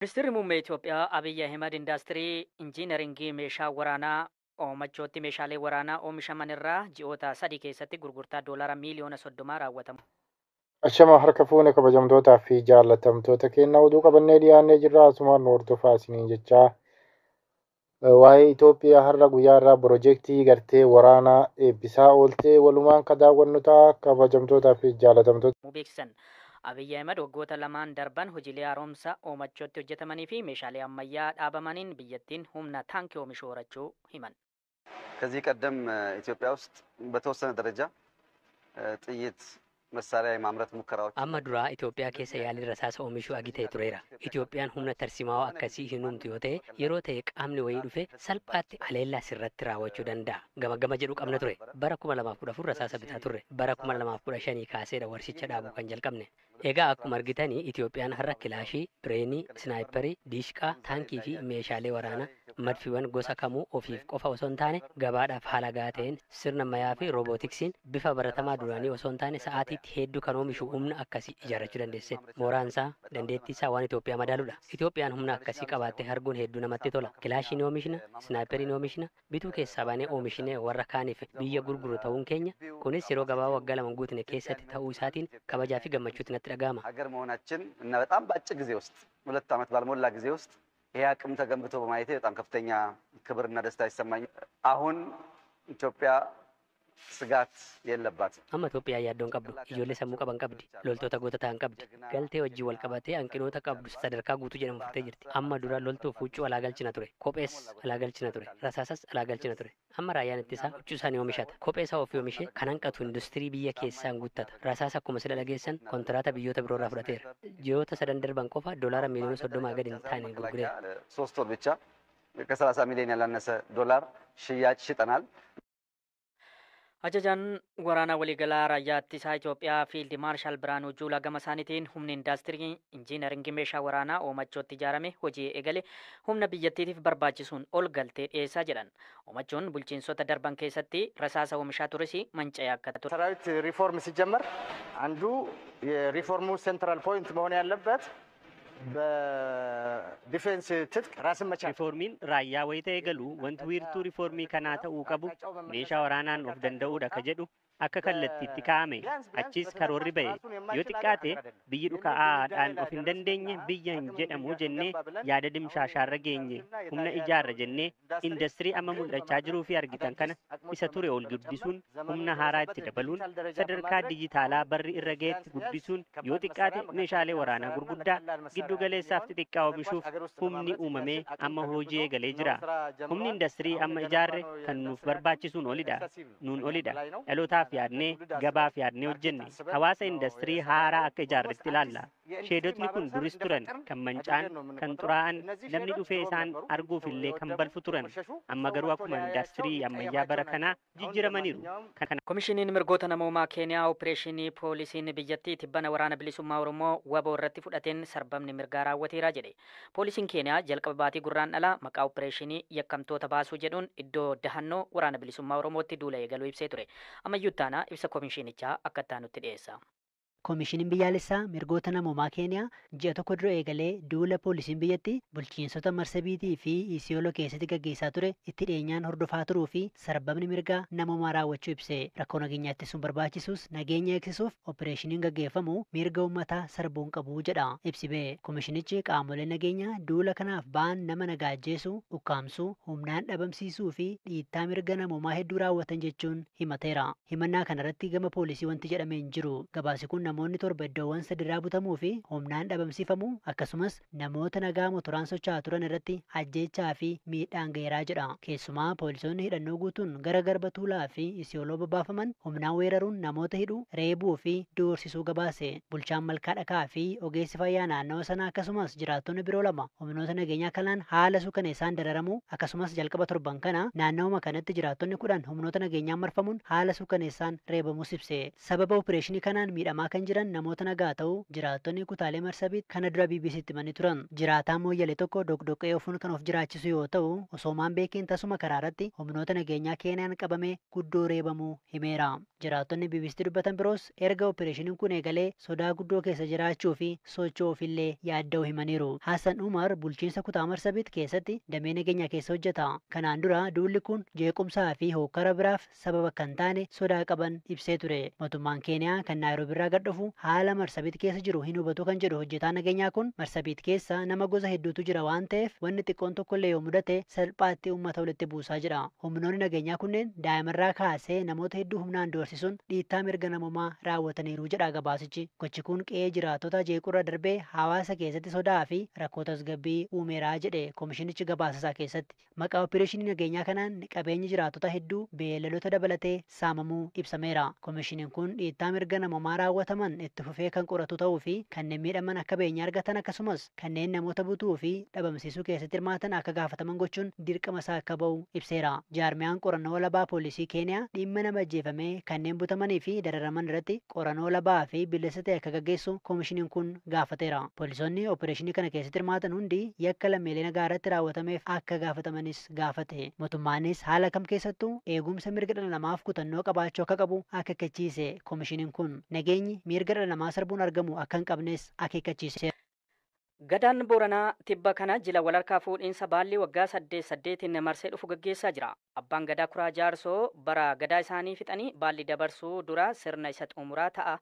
Ministeerri muummee Itoophiyaa Abiyyi Ahimad indaastirii injiinaringii meeshaa waraanaa oomachootti meeshaalee waraanaa oomishaman irraa ji'oota 3 keessatti gurgurtaa doolaara miliyoona 30 raawwatamu. Ashama harka fuune kabajamtootaa fi jaallatamtoota keenya oduu qabannee dhiyaannee jirra. Asumaan hordofaa isiniin jechaa waa'ee Itoophiyaa har'a guyyaa irraa piroojeektii gartee waraanaa eebbisaa ooltee walumaan kan daawwannu ta'a. Kabajamtootaa fi jaallatamtoota Beeksisan Abiyyi Ahimad waggoota lamaan darban hojiilee haaromsa oomachootti hojjetamanii fi meeshaalee ammayyaa dhaabamaniin biyyattiin humna taankii oomishuu horachuu himan. ከዚህ ቀደም ኢትዮጵያ ውስጥ በተወሰነ ደረጃ ጥይት መሳሪያ የማምረት ሙከራዎች amma duraa Itoophiyaa keessa yaalii rasaasa oomishuu agitee tureera. Itoophiyaan humna tarsimaawaa akkasii hin humtu yoo ta'e yeroo ta'e qaamni wayii dhufe salphaatti aleellaa sirratti raawwachuu danda'a. Gama jedhu qabna ture. Bara 2014 rasaasa bitaa turre. Bara 2015 kaaseedha warshicha dhaabuu kan jalqabne. Egaa akkuma argitanii Itoophiyaan har'a kilaashii, bireenii, snaayiparii, diishqaa, taankii fi meeshaalee waraanaa madfiiwwan gosa kamuu ofiif qofa osoo hin taane gabaadhaaf haala gahaa ta'een sirna ammayyaa fi roobootiksiin bifa baratamaa duraanii osoo hin taane sa'aatiitti hedduu kan oomishu humna akkasii ijaarrachuu dandeesse. Mooraan isaa dandeettii isaa waan Itoophiyaa madaaludha. Itoophiyaan humna akkasii qabaattee arguun hedduu namatti tola. Kilaashii ni oomishna, snaayiparii ni oomishna, bituu keessaa baanee oomishnee warra kaaniif biyya gurguru ta'uun keenya kunis yeroo gabaabaa waggaa lama guutne keessatti ta'uu isaatiin kabajaa fi gammachuutti natti dhaga'ama. ሀገር መሆናችን እና በጣም በአጭር ጊዜ ውስጥ 2 ዓመት ባልሞላ ጊዜ ውስጥ ይሄ አቅም ተገንብቶ በማየቴ በጣም ከፍተኛ ክብርና ደስታ ይሰማኛል። አሁን ኢትዮጵያ ስጋት የለባት። amma Itoophiyaa yaaddoon qabdu ijoollee sammuu qaban qabdi loltoota goota ta'an qabdi galtee wajjii wal qabatee hanqinoota qabdu sadarkaa guutuu jedhamu furtee jirti. Amma dura loltuuf huccuu alaa galchina ture, kophees alaa galchina ture, rasaasas alaa galchina ture. Amma raayyaan ittisaa huccuu isaanii oomishata, kophee isaa ofii oomishee kan hanqatu industirii biyya keessaan guuttata. Rasaasa akkuma sila dhageessan kontiraata biyyoota biroorraa fudhateera. Ji'oota 3 darban qofa doolaara miliyoona 30 gadi hin taane gurgureera. 3 ወር ብቻ ከ30 ሚሊዮን ያላነሰ ዶላር ሽያጭ ሽጠናል። Ajajaan waraanaa waliigalaa raayyaa ittisaa Itoophiyaa Fiild Maarshaal Biraanuu Juulaa gama isaaniitiin humni indaastirii injiinaringii meeshaa waraanaa oomachootti ijaarame hojii eegale humna biyyattiitiif barbaachisuun ol galtee dhiyeessaa jedhan. Oomachuun bulchiinsota darban keessatti rasaasa oomishaa tures manca'ee akka ture. ሰራዊት ሪፎርም ሲጀመር አንዱ የሪፎርሙ ሴንትራል ፖይንት መሆን ያለበት በዲፌንስ ትጥቅ ራስን መቻል ሪፎርሚን raayyaa wayita eegalu wanti wiirtuu rifoormii kanaa ta'uu qabu meeshaa waraanaan of danda'uudha ka jedhu akka kallattiitti kaa'ame achis karoorri ba'e yoo xiqqaate biyyi dhuka'aadhaan of hin dandeenye biyya hin jedhamu jennee yaada dimshaashaarra geenye humna ijaarra jennee industirii amma mul'achaa jiruu fi argitan kana isa ture ol guddisuun humna haaraa itti dabaluun sadarkaa dijitaalaa barri irra geetti guddisuun yoo xiqqaate meeshaalee waraanaa gurguddaa giddu galeessaaf xixiqqaa oomishuuf humni uumamee amma hojii eegalee jira. Humni industirii amma ijaarre kan nuuf barbaachisuun olidha. Nuun olidha. Dhalootaaf yaadnee gabaaf yaadnee hojjenne. Hawaasa industirii haaraa akka ijaarretti ilaalla. Sheedotni kun duris turan kan mancaan kan xuraa'an namni dhufee isaan arguuf illee kan balfu turan. Amma garuu akkuma industirii ammayyaa bara kanaa jijjiiramaniiru. Komishiniin mirgoota namoomaa Keeniyaa Opereeshinii Poolisiin biyyattii tibbana waraana bilisummaa Oromoo waboo irratti fudhateen sarbamni mirgaa raawwateera jedhe. Poolisiin Keeniyaa jalqaba baatii gurraandhalaa maqaa opereeshinii yakkamtoota baasuu jedhuun iddoo dahannoo waraana bilisummaa Oromootti duula eegaluu ibsee ture. Ammayyuu taana ibsa komishinichaa akka itti dhiyeessa. Koomishiniin biyyaalessaa mirgoota namoomaa Keeniyaa ji'a tokko dura eegalee duula poolisiin biyyattii bulchiinsota Marsabiitii fi Isiyooloo keessatti gaggeessaa ture itti dhiyeenyaan hordofaa turuu fi sarbamni mirgaa namoomaa raawwachuu ibsee rakkoo nageenyaa ittisuun barbaachisus nageenya eegsisuuf opereeshiniin gaggeeffamu mirga uummataa sarbuun qabu jedha ibsi ba'e. Koomishinichi qaamolee nageenyaa duula kanaaf ba'an nama nagaa ajjeesuu, ukkaamsuu, humnaan dhabamsiisuu fi dhiittaa mirga namoomaa hedduu raawwatan jechuun himateera. Himannaa kanarratti gama poolisii wanti jedhamee hin jiru. Gabaasi kun namoonni 7 iddoowwan 3 butamuu fi humnaan dhabamsiifamuu akkasumas namoota nagaa motoraan socho'aa turan irratti ajjeechaa fi miidhaan ga'eeraa jedha. Keessumaa poolisoonni hidhannoo guutuun gara garba tuulaa fi Isiyooloo babaafaman humnaan weeraruun namoota hidhuu, reebuu fi doorsisuu gabaase. Bulchaan Malkaa Dhakaa fi ogeessi fayyaa naannoo sanaa akkasumas jiraattonni biroo 2 humnoota nageenyaa kanaan haala suukaneessaan dararamuu akkasumas jalqaba torban kana naannooma kanatti jiraattonni 10 humnoota nageenyaan marfamuun haala suukaneessaan reebamuus ibse. Sababa opereeshinii kanaan miidhamaa kan kan jiran namoota nagaa ta'uu jiraattonni kutaalee Marsabit kana dura BBC'tti himanii turan. Jiraataan Mooyyalee tokko dogdoqqee ofuun kan of jiraachisu yoo ta'u, osoomaan beekiin tasuma karaa irratti humnoota nageenyaa Keeniyaan qabamee guddoo reebamuu himeera. Jiraattonni BBC'tti dubbatan biroos erga opereeshiniin kun eegalee sodaa guddoo keessa jiraachuu fi socho'uufillee yaadda'uu himaniiru. Hassan Umar bulchiinsa kutaa Marsabit keessatti damee nageenyaa keessa hojjeta. Kanaan dura duulli kun jeequmsaa fi hokkara biraaf sababa kan taane sodaa qaban ibsee ture. Mootummaan Keeniyaa kan Naayiroobii irraa gad dhufu haala Marsabit keessa jiru hin hubatu kan jedhu hojjetaan nageenyaa kun Marsabit keessa nama gosa hedduutu jira waan ta'eef wanni xiqqoon tokkollee yoo mudate salphaatti uummata walitti buusaa jira. Humnoonni nageenyaa kunneen daa'imarraa kaasee namoota hedduu humnaan doorsisuun dhiittaa mirga namummaa raawwataniiru jedha gabaasichi. Gochi kun qe'ee jiraattota jeequrra darbee hawaasa keessatti sodaa fi rakkoo tasgabbii uumeeraa jedhe koomishinichi gabaasasaa keessatti. Maqaa opereeshinii nageenyaa kanaan qabeenyi jiraattota hedduu beelladoota dabalatee saamamuu ibsameera. Koomishiniin kun dhiittaa mirga namummaa raawwataman itti fufee kan qoratu ta'uu fi kanneen miidhaman akka beenya argatan akkasumas kanneen namoota butuu fi dhabamsiisuu keessatti hirmaatan akka gaafataman gochuun dirqama isaa akka ba'u ibseera. Jaarmiyaan qorannoo walabaa poolisii Keeniyaa dhimma nama ajjeefamee kanneen butamanii fi dararaman irratti qorannoo walabaa fi bilisa ta'e akka gaggeessu koomishiniin kun gaafateera. Poolisoonni opereeshinii kana keessatti hirmaatan hundi yakka lammiilee nagaa irratti raawwatameef akka gaafatamanis gaafate. Mootummaanis haala kam keessattuu eegumsa mirga dhala namaaf kutannoo qabaachuu akka qabu akeekkachiise. Koomishiniin kun nageenyi mirga dhala namaa sarbuun argamu akka hin qabnes akeekkachiise. Gadaan Booranaa tibba kana jila walharkaa fuudhiinsa baalli waggaa 8 marsee dhufu gaggeessaa jira. Abbaan gadaa Kuraa Jaarsoo bara gadaa isaanii fixanii baalli dabarsuu dura sirna isa xumuraa ta'a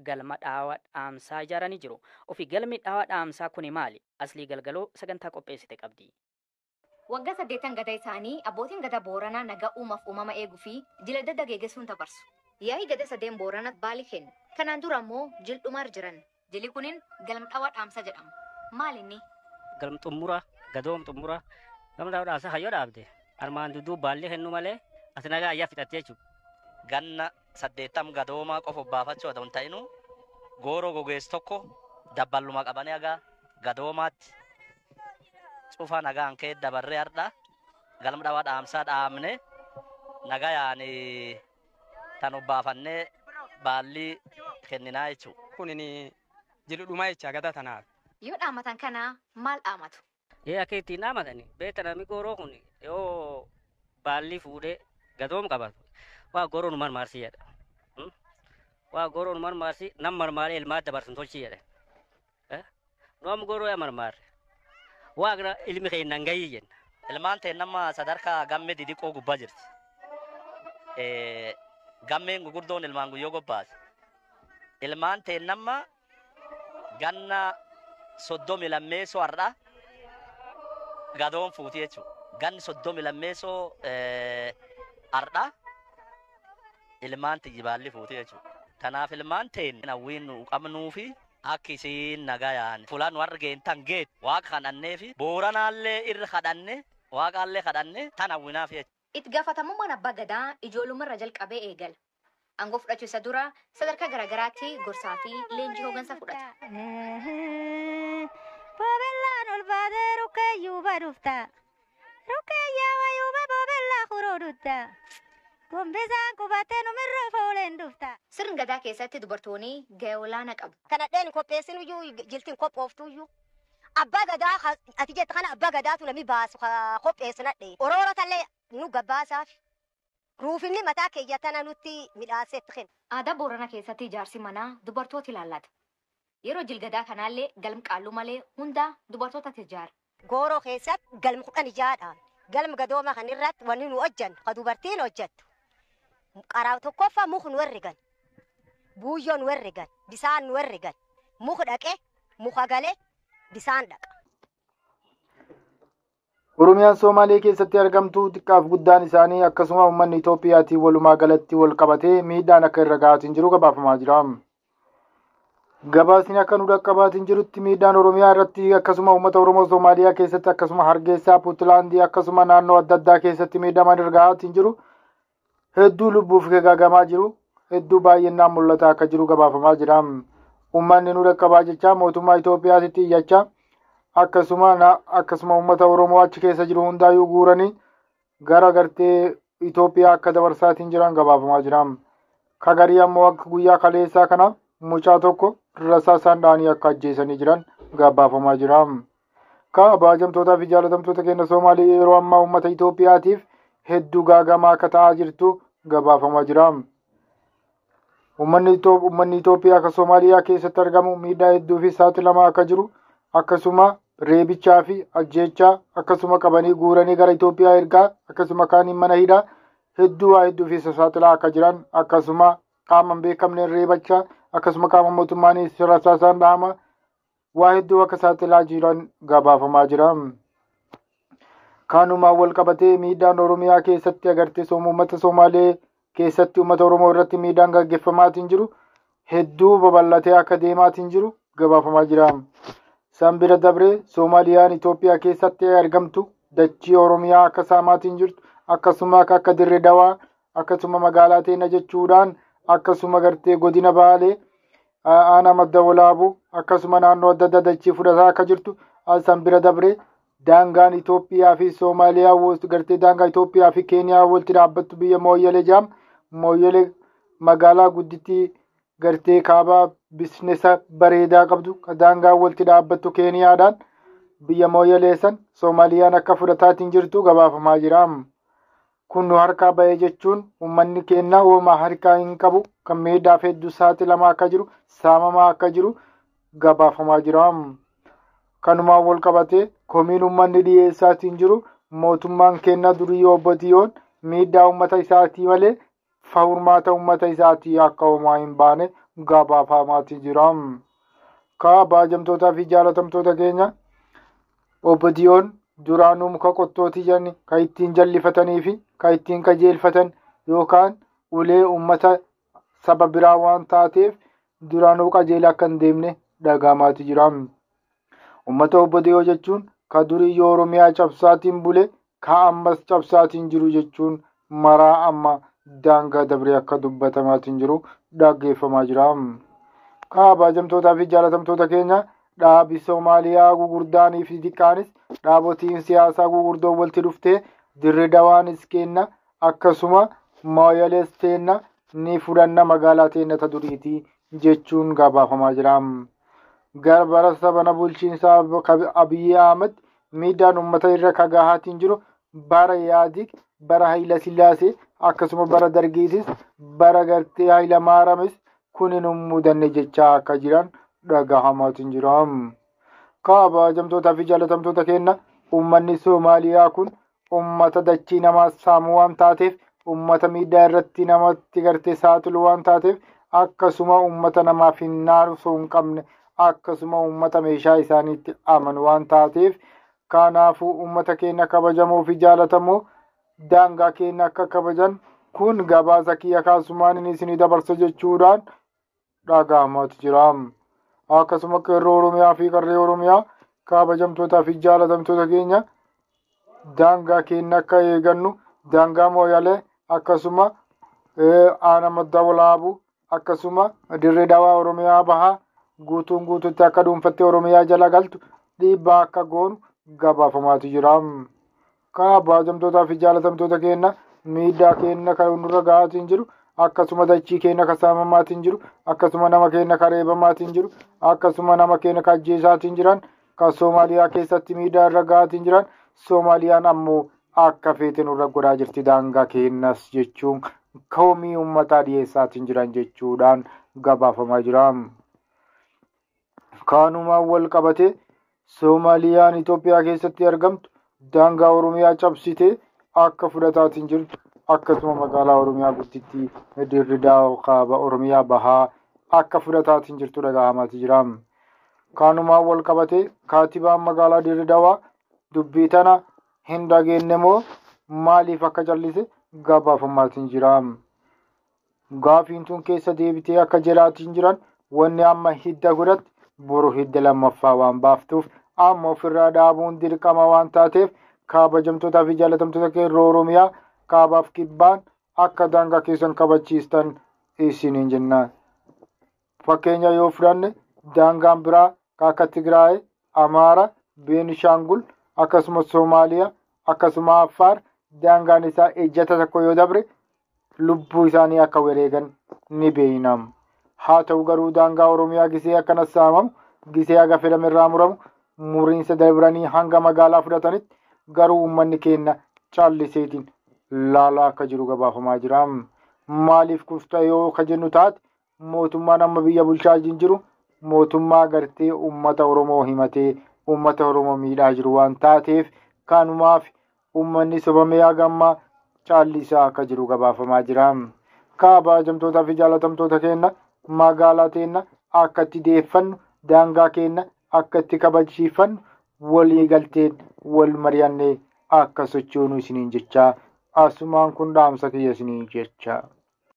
galma dhaawaa dhaamsaa ijaaranii jiru. Ofii galmi dhaawaa dhaamsaa kuni maali? Aslii Galgaloo sagantaa qopheessite qabdi. Waggaa 8 gadaa isaanii abbootiin gadaa Booranaa nagaa uumaaf uumama eeguu fi jila dadda geggeessuun dabarsu. Yaa'ii gadaa 8 Booranaatti baalli kennu. Kanaan dura immoo jildhumaar jiran. Jilli kunin galma dhaawaa dhaamsaa jedhama. Maalinni? Galma xumuraa, gadoom xumuraa, galma dhaawaa dhaamsaa hayyoo dhaabde. Armaan duduu baalli kennu malee ati nagaa ayyaa fixatte jechuudha. Ganna 8 gadoomaa qofa baafachuu otoo hin ta'inu gooroo gogeessu tokko dabballuma qabanii hagaa gadoomaatti cufaa nagaan kee dabarree hardhaa galma dhaawaa dhaamsaa dhaamne nagaa yaani tan obbaafannee baalli kenninaa jechuudha. Kunin jiludhumaa jecha gadaa tanaaf. Yoo dhaamatan kana maal dhaamatu? Akka ittiin dhaamatani beekta namni gooroo kun yoo baalli fuudhee gadoom qabatu waa gooroo nu marmaarsii jedha. Waa gooroo nu marmaarsii nam marmaaree ilmaa dabarsan tolchii jedha. Noom gooroo yaa marmaarre waa gara ilmi keennan gahii jenna. Ilmaan ta'e nama sadarkaa gammee didiqoo gubbaa jirti. Gammeen gurguddoon ilmaan guyyoo gobbaase. Ilmaan ta'e nama ganna 30 lammeessoo har'a gadoon fuutii jechuudha. Ganni 30 lammeessoo har'a ilmaan tiyyi baalli fuutii jechuudha. Kanaaf ilmaan ta'e hawwiin nu qabnuu fi akka isiin nagaa yaa'an fulaan warra geentan geet waaqa kadhannee fi booranaallee irra kadhanne waaqaallee kadhanne tan hawwinaaf jechuudha. Itti gaafatamummaan abbaa gadaa ijoollumarra jalqabee eegala. Aangoo fudhachuu isa dura sadarkaa garaagaraatti gorsaa fi leenjii hooggansaa fudhata. Boobellaan ol baatee rukkeeyyuu badufta. Rukkeeyyaa wayuuba boobellaa kuroo dutta. Gombisaan qubattee numirra fooleen dhufta. Sirni gadaa keessatti dubartoonni gahee olaanaa qabu. Kana dheen qopheessinuyyuu jiltiin qophooftuyyuu. Abbaa gadaa ati jette kana abbaa gadaatu namni baasu qopheessinadhe. Oroorotallee nu gabbaasaaf. Ruufinni mataa keeyyatana nutti midhaasetti kenna. Aadaa Booranaa keessatti ijaarsi manaa dubartoota ilaallata. Yeroo jilgadaa kanaallee galmi qaalluu malee hunda dubartootatti ijaara. Gooroo keessatti galmi 10 ijaadhaan. Galmi gadooma kan irratti wanni nu hojjannu ka dubartiin hojjettu. Qaraa tokkoffaa muka nu herregan. Buuyyoo nu herregan. Bisaan nu herregan. Muka dhaqee muka galee bisaan dhaqa. Oromiyaan Soomaalee keessatti argamtu xiqqaaf guddaan isaanii akkasuma uummanni Itoophiyaatiin walumaa galatti wal qabatee miidhaan akka irra ga'aatiin jiru gabaafamaa jira. Gabaasni akka nu dhaqqabaatiin jirutti miidhaan Oromiyaa irratti akkasuma uummata Oromoo Soomaaliyaa keessatti akkasuma Hargeysaa, Puutlaandii akkasuma naannoo adda addaa keessatti miidhaman irra ga'aatiin jiru. Hedduu lubbuuf gaagamaa jiru. Hedduu baay'inaan mul'ataa akka jiru gabaafamaa jira. Uummanni nu dhaqqabaa jecha mootummaa Itoophiyaatti iyyachaa akkasuma uummata Oromoo achi keessa jiru hundaayyuu guuranii gara gartee Itoophiyaa akka dabarsaatiin jiran gabaafamaa jira. Kagarii ammoo akka guyyaa kaleessaa kana mucaa tokko rasaasaan dhaanii akka ajjeesanii jiran gabaafamaa jira. Kabajamtootaa fi jaalatamtoota keenya Soomaalii yeroo ammaa uummata Itoophiyaatiif hedduu gaagamaa akka ta'aa jirtu gabaafamaa jira. Uummanni Itoophiyaa akka Soomaaliyaa keessatti argamu miidhaa hedduu fi saaxilamaa akka jiru akkasuma reebichaa fi ajjeechaa akkasuma qabanii guuranii gara Itoophiyaa ergaa akkasuma kaaniin mana hidhaa hedduu fi saaxilaa akka jiran akkasuma qaama hin beekamneen reebachaa akkasuma qaama mootummaan rasaasaan dhahama waa hedduu akka saaxilaa jiran gabaafamaa jira. Kanumaan wal qabatee miidhaan Oromiyaa keessatti agartee uummata Somaalee keessatti uummata Oromoo irratti miidhaan gaggeeffamaatiin jiru hedduu babal'atee akka deemaatiin jiru gabaafamaa jira. San bira dabree Soomaaliyaan Itoophiyaa keessatti argamtu dachii Oromiyaa akka saamaatiin jirtu akkasuma akka Dirree Dawaa akkasuma magaalaa Teena jechuudhaan akkasuma gartee godina Baalee aanaa Madda Walaabuu akkasuma naannoo adda addaa dachii fudhataa akka jirtu san bira dabree daangaan Itoophiyaa fi Soomaaliyaa gartee daangaa Itoophiyaa fi Keeniyaa walitti dhaabbattu biyya Mooyyalee jedhamu. Mooyyalee magaalaa guddittii gartee kaabaa biizinesa bareedaa qabdu daangaa walitti dhaabbattu Keeniyaadhaan biyya Mooyyalee san Soomaaliyaan akka fudhataatiin jirtu gabaafamaa jira. Kun nu harkaa bahee jechuun uummanni keenya uumaa harkaa hin qabu kan miidhaaf hedduu saaxilamaa akka jiru saamamaa akka jiru gabaafamaa jira. Kanumaan wal qabatee komiin uummanni dhiyeessaatiin jiru mootummaan keenya durii obbotiyoon miidhaa uummata isaatii malee furmaata uummata isaatii akka homaa hin baane gabaafamaatii jira. Kabajamtootaa fi jaalatamtoota keenya obbotiyoon duraanuu muka qottootii jedhani kan ittiin jallifatanii fi kan ittiin qajeelfatan yookaan ulee uummata saba biraa waan taateef duraanuu qajeela akka hin deemne dhaga'amaatii jira. Uummata obbodiyoo jechuun ka durii Oromiyaa cabsaatiin bule ka ammas cabsaatiin jiru jechuun maraa amma daangaa dabree akka dubbatamaatiin jiru dhaggeeffamaa jira. Kabajamtootaa fi jaalatamtoota keenya dhaabi Soomaaliyaa gugurdaanii fi xiqqaanis dhaabotiin siyaasaa gugurdoon walitti dhuftee Dirree Dawaanis kenna akkasuma Mooyyalees kenna ni fudhanna magaalaa Teena ta duriitii jechuun gabaafamaa jira. Garbara sabana bulchiinsaa Abiyyi Ahmed miidhaan uummata irra kagahaatiin jiru bara Yaadig bara Hayila Sillaasee akkasuma bara Dargiitis bara gartee Hayila Maaramis kunin mudanne jechaa akka jiran dhaga'amaatiin jira. Kabajamtootaa fi jaalatamtoota keenya uummanni Soomaaliyaa kun uummata dachii namaa saamu waan taateef uummata miidhaa irratti namatti gartee saaxilu waan taateef akkasuma uummata namaaf hin naasuu hin qabne akkasuma uummata meeshaa isaaniitti amanu waan taateef kanaafuu uummata keenya kabajamoo fi jaalatamoo daangaa keenya akka kabajan kun gabaasa kiyya kaasumaan isinii dabarsa jechuudhaan dhaga'amaatii jira. Akkasuma qeerroo Oromiyaa fi qarree Oromiyaa kabajamtootaa fi jaalatamtoota keenya daangaa keenya akka eegannu daangaa Mooyyalee akkasuma aanaa Madda Walaabuu akkasuma Dirree Dawaa Oromiyaa bahaa guutuun guutuutti akka dhuunfattee Oromiyaa jala galtu dhiibbaa akka goonu gabaafamaatii jira. Kabajamtootaa fi jaalatamtoota keenya miidhaa keenya kan nurra gahaatiin jiru akkasuma dachii keenya kan saamamaatiin jiru akkasuma nama keenya kan reebamaatiin jiru akkasuma nama keenya kan ajjeesaatiin jiran kan Soomaaliyaa keessatti miidhaa irra gahaatiin jiran Soomaaliyaan ammoo akka feete nurra godhaa jirti daangaa keenyas jechuun komii uummataa dhiyeessaatiin jiran jechuudhaan gabaafamaa jira. Kanumaan wal qabate Soomaaliyaan Itoophiyaa keessatti argamtu daangaa Oromiyaa cabsitee akka fudhataatiin jirtu akkasuma magaalaa Oromiyaa guddittii Dirree Dawaa Oromiyaa bahaa akka fudhataatiin jirtu dhaga'amaatii jira. Kanumaan wal qabate kaatibaan magaalaa Dirree Dawaa dubbii tana hin dhageenye moo maaliif akka callise gabaafamaatiin jira. Gaafiin tun keessa deebitee akka jalaatiin jiran wanni amma hidda godhatti boru hidda lammaffaa waan baaftuuf amma ofirraa dhaabuun dirqama waan taateef kabajamtootaa fi jaalatamtoota qeerroo Oromiyaa kaabaaf kibbaan akka daangaa keessan kabachiistan isiniin jenna. Fakkeenya yoo fudhanne daangaan biraa akka Tigraay, Amaara, Beenishaangul akkasuma Soomaaliyaa akkasuma Affaar daangaan isaa ejjata tokko yoo dabre lubbuu isaanii akka wareegan ni beeknam. haa ta'u garuu daangaa Oromiyaa gisee akkana saamamu gisee haga fedhamerraa muramu muriinsa darbanii hanga magaalaa fudhatanitti garuu uummanni keenya caalliseetiin laalaa akka jiru gabaafamaa jira. Maaliif kufta yoo ka jennu taate mootummaan amma biyya bulchaa jiru mootummaa gartee uummata Oromoo himatee uummata Oromoo miidhaa jiru waan taateef kanumaaf uummanni sobamee hagammaa caallisaa akka jiru gabaafamaa jira. Kabajamtootaa fi jaalatamtoota keenya magaalaa teenya akka itti deeffannu daangaa keenya akka itti kabachiifannu walii galteen wal mari'annee akka sochoonu isiniin jechaa asumaan kun dhaamsa kiyya isiniin jechaa.